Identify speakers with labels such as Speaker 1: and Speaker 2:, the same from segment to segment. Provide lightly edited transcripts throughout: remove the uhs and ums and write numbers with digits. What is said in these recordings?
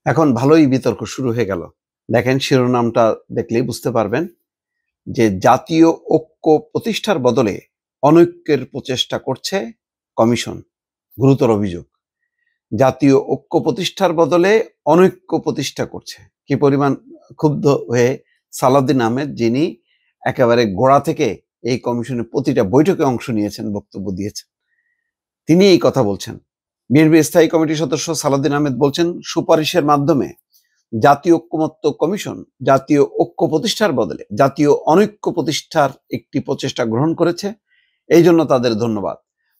Speaker 1: এখন ভালোই বিতর্ক শুরু হয়ে গেল। দেখেন, শিরোনামটা দেখলেই বুঝতে পারবেন যে জাতীয় ঐক্য প্রতিষ্ঠার বদলে অনৈক্যের প্রচেষ্টা করছে কমিশন। গুরুতর অভিযোগ। জাতীয় ঐক্য প্রতিষ্ঠার বদলে অনৈক্য প্রতিষ্ঠা করছে। কি পরিমাণ ক্ষুব্ধ হয়ে সালাউদ্দিন আহমেদ, যিনি একেবারে গোড়া থেকে এই কমিশনের প্রতিটা বৈঠকে অংশ নিয়েছেন, বক্তব্য দিয়েছেন, তিনি এই কথা বলছেন। বিএনপি স্থায়ী কমিটির সদস্য সালাউদ্দিন আহমেদ বলছেন, সুপারিশের মাধ্যমে জাতীয় ঐক্যমত্য কমিশন জাতীয় ঐক্য প্রতিষ্ঠার বদলে জাতীয় অনৈক্য প্রতিষ্ঠার একটি প্রচেষ্টা গ্রহণ করেছে। এই জন্য তাদের ধন্যবাদ।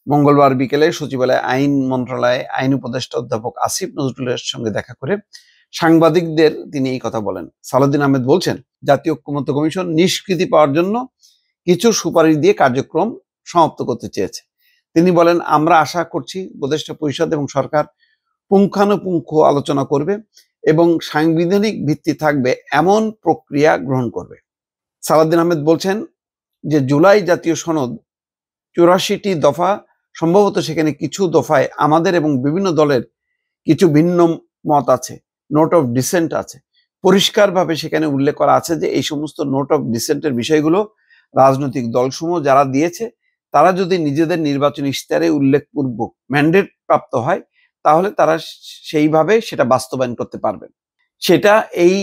Speaker 1: মঙ্গলবার বিকেলে সচিবালয়ে আইন মন্ত্রণালয়ে আইন উপদেষ্টা অধ্যাপক আসিফ নজরুলের সঙ্গে দেখা করে সাংবাদিকদের তিনি এই কথা বলেন। সালাউদ্দিন আহমেদ বলছেন, জাতীয় ঐক্যমত্য কমিশন নিষ্কৃতি পাওয়ার জন্য কিছু সুপারিশ দিয়ে কার্যক্রম সমাপ্ত করতে চেয়েছে। তিনি বলেন, আমরা আশা করছি উপদেষ্টা পরিষদ এবং সরকার পুঙ্খানুপুঙ্খ আলোচনা করবে এবং সাংবিধানিক ভিত্তি থাকবে এমন প্রক্রিয়া গ্রহণ করবে। সালাউদ্দিন আহমেদ বলছেন যে জুলাই জাতীয় সনদ 84টি দফা, সম্ভবত সেখানে কিছু দফায় আমাদের এবং বিভিন্ন দলের কিছু ভিন্ন মত আছে, নোট অফ ডিসেন্ট আছে। পরিষ্কারভাবে সেখানে উল্লেখ করা আছে যে এই সমস্ত নোট অফ ডিসেন্টের বিষয়গুলো রাজনৈতিক দলসমূহ যারা দিয়েছে, তারা যদি নিজেদের নির্বাচনী ইশতেহারে উল্লেখপূর্বক ম্যান্ডেট প্রাপ্ত হয়, তাহলে তারা সেইভাবে সেটা বাস্তবায়ন করতে পারবেন। সেটা এই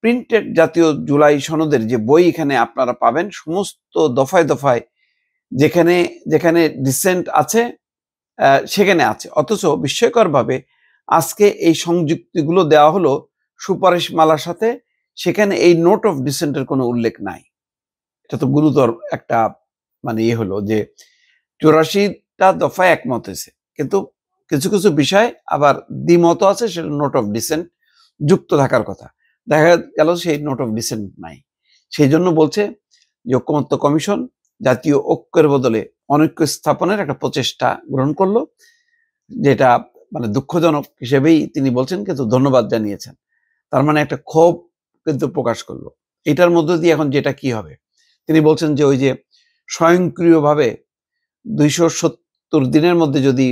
Speaker 1: প্রিন্টেড জাতীয় জুলাই সনদের যে বই এখানে আপনারা পাবেন, সমস্ত দফায় দফায় যেখানে যেখানে ডিসেন্ট আছে সেখানে আছে। অথচ বিস্ময়করভাবে আজকে এই সংযুক্তিগুলো দেওয়া হলো সুপারিশ মালার সাথে, সেখানে এই নোট অফ ডিসেন্টের কোনো উল্লেখ নাই। এটা তো গুরুতর একটা হলো যে 84টা দফায় একমত হয়েছে, কিন্তু কিছু কিছু বিষয় আবার দ্বিমত আছে, সেটা নোট অফ ডিসেন্ট যুক্ত থাকার কথা। দেখা গেল সেই নোট অফ ডিসেন্ট নাই। সেই জন্য বলছে যে ঐক্যমত্য কমিশন জাতীয় ঐক্যের বদলে অনৈক্য স্থাপনের একটা প্রচেষ্টা গ্রহণ করলো, যেটা দুঃখজনক হিসেবেই তিনি বলছেন, কিন্তু ধন্যবাদ জানিয়েছেন। তার মানে একটা ক্ষোভ কিন্তু প্রকাশ করলো। এটার মধ্য দিয়ে এখন যেটা কি হবে, তিনি বলছেন যে ওই যে স্বয়ংক্রিয়ভাবে 270 দিনের মধ্যে যদি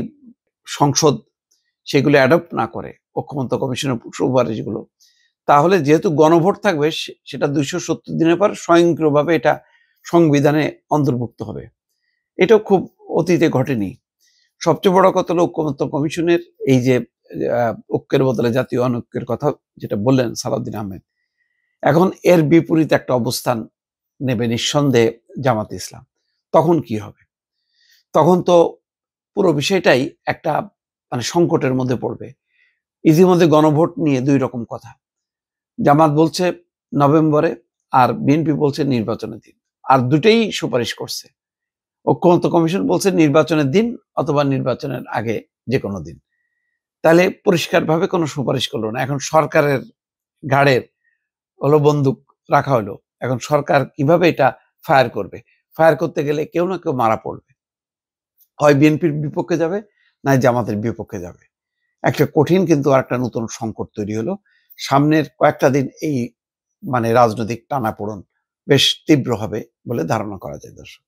Speaker 1: সংসদ সেগুলো অ্যাডপ্ট না করে ঐক্যমত্য কমিশনের সুপারিশগুলো, তাহলে যেহেতু গণভোট থাকবে, সেটা 270 দিনের পর স্বয়ংক্রিয়ভাবে এটা সংবিধানে অন্তর্ভুক্ত হবে। এটাও খুব অতীতে ঘটেনি। সবচেয়ে বড় কথা হলো ঐক্যমত্য কমিশনের এই যে ঐক্যের বদলে জাতীয় অনৈক্যের কথা যেটা বললেন সালাউদ্দিন আহমেদ, এখন এর বিপরীত একটা অবস্থান নেবে নিঃসন্দেহে জামাতে ইসলাম। তখন কি হবে? তখন তো পুরো বিষয়টাই একটা সংকটের মধ্যে পড়বে। ইতিমধ্যে গণভোট নিয়ে দুই রকম কথা। জামাত বলছে নভেম্বরে, আর বিএনপি বলছে নির্বাচনের দিন, আর দুটেই সুপারিশ করছে। ঐক্যমত্য কমিশন বলছে নির্বাচনের দিন অথবা নির্বাচনের আগে যে কোনো দিন। তাহলে পরিষ্কারভাবে কোনো সুপারিশ করলো না। এখন সরকারের ঘাড়ের বন্দুক রাখা হলো। এখন সরকার কিভাবে এটা ফায়ার করবে? ফায়ার করতে গেলে কেউ না কেউ মারা পড়বে। হয় বিএনপির বিপক্ষে যাবে, না জামাতের বিপক্ষে যাবে। একটা কঠিন কিন্তু আর একটা নতুন সংকট তৈরি হলো। সামনের কয়েকটা দিন এই রাজনৈতিক টানাপোড়েন বেশ তীব্র হবে বলে ধারণা করা যায়, দর্শক।